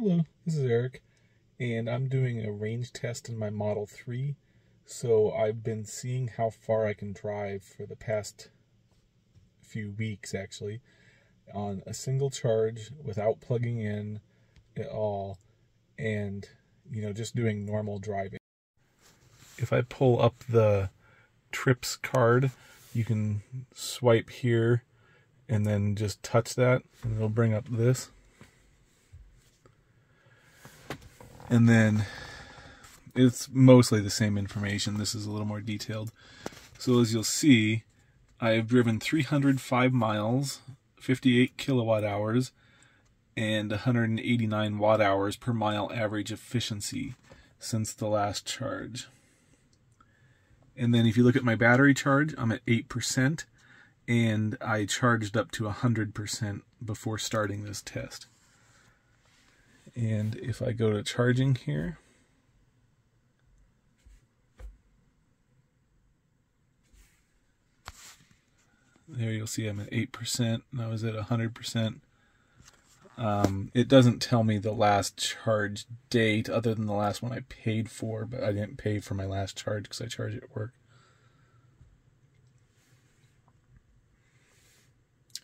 Hello, this is Eric, and I'm doing a range test in my Model 3. So I've been seeing how far I can drive for the past few weeks, actually, on a single charge without plugging in at all, and, just doing normal driving. If I pull up the trips card, you can swipe here and then just touch that, and it'll bring up this. And then it's mostly the same information. This is a little more detailed. So as you'll see, I have driven 305 miles, 58 kilowatt hours, and 189 watt hours per mile average efficiency since the last charge. And then if you look at my battery charge, I'm at 8%, and I charged up to 100% before starting this test. And if I go to charging here, there you'll see I'm at 8%, and I was at 100%. It doesn't tell me the last charge date other than the last one I paid for, but I didn't pay for my last charge because I charge at work.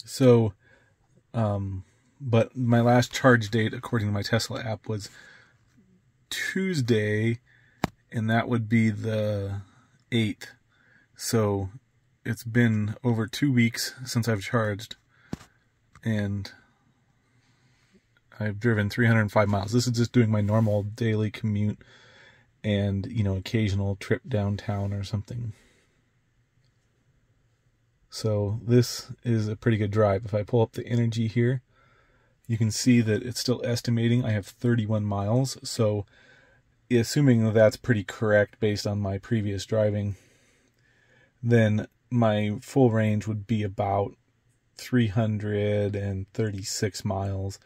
So, but my last charge date, according to my Tesla app, was Tuesday, and that would be the 8th. So it's been over 2 weeks since I've charged, and I've driven 305 miles. This is just doing my normal daily commute and, occasional trip downtown or something. So this is a pretty good drive. If I pull up the energy here, you can see that it's still estimating I have 31 miles. So assuming that's pretty correct based on my previous driving, then my full range would be about 336 miles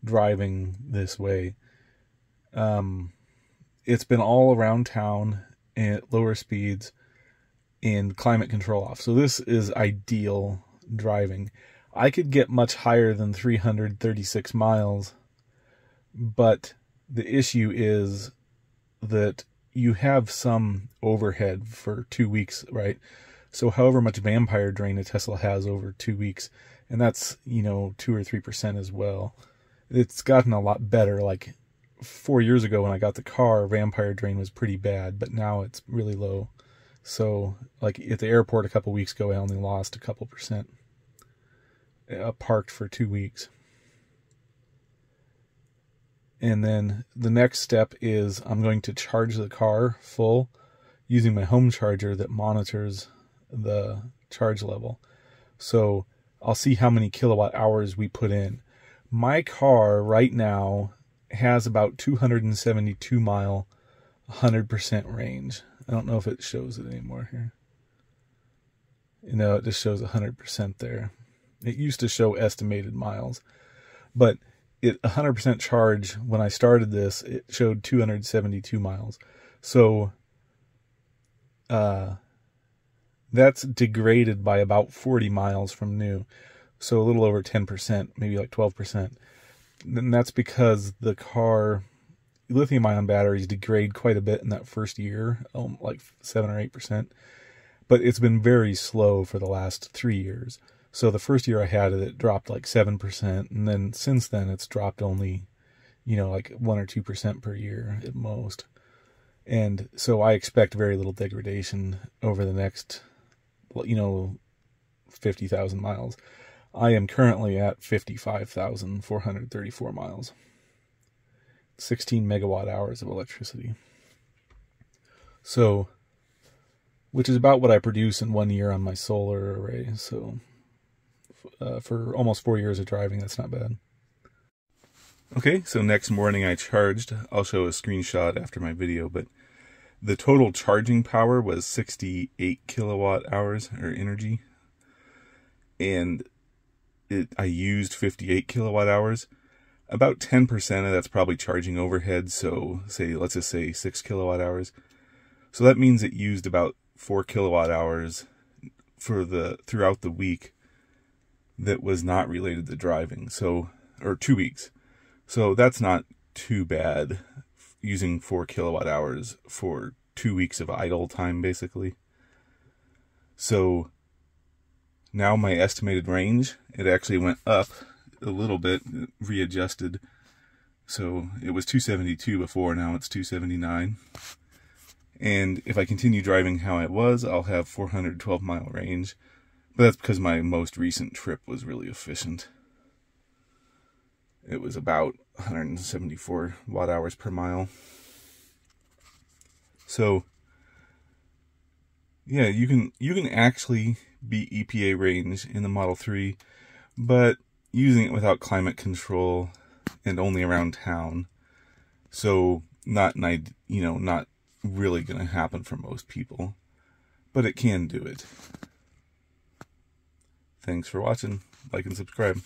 driving this way. It's been all around town at lower speeds and climate control off. So this is ideal driving. I could get much higher than 336 miles, but the issue is that you have some overhead for 2 weeks, right? So however much vampire drain a Tesla has over 2 weeks, and that's, 2 or 3% as well. It's gotten a lot better. Like 4 years ago when I got the car, vampire drain was pretty bad, but now it's really low. So like at the airport a couple weeks ago, I only lost a couple percent. Parked for 2 weeks. And then the next step is I'm going to charge the car full using my home charger that monitors the charge level. So I'll see how many kilowatt hours we put in. My car right now has about 272 mile, 100% range. I don't know if it shows it anymore here. It just shows 100% there. It used to show estimated miles, but at 100% charge, when I started this, it showed 272 miles. So that's degraded by about 40 miles from new. So a little over 10%, maybe like 12%. And that's because the car, lithium-ion batteries degrade quite a bit in that first year, like 7 or 8%. But it's been very slow for the last 3 years. So the first year I had it, it dropped like 7%, and then since then it's dropped only, like 1 or 2% per year at most. And so I expect very little degradation over the next, 50,000 miles. I am currently at 55,434 miles. 16 megawatt hours of electricity. So, which is about what I produce in 1 year on my solar array. So for almost 4 years of driving, that's not bad. Okay, so next morning I charged. I'll show a screenshot after my video, but the total charging power was 68 kilowatt hours or energy. And I used 58 kilowatt hours. About 10% of that's probably charging overhead, so let's just say 6 kilowatt hours. So that means it used about 4 kilowatt hours throughout the week that was not related to driving. So, or 2 weeks. So that's not too bad using 4 kilowatt hours for 2 weeks of idle time, basically. So now my estimated range, it actually went up a little bit, readjusted. So it was 272 before, now it's 279. And if I continue driving how it was, I'll have 412 mile range. But that's because my most recent trip was really efficient. It was about 174 watt hours per mile. So yeah, you can actually beat EPA range in the Model 3, but using it without climate control and only around town. So not really going to happen for most people, but it can do it. Thanks for watching. Like and subscribe.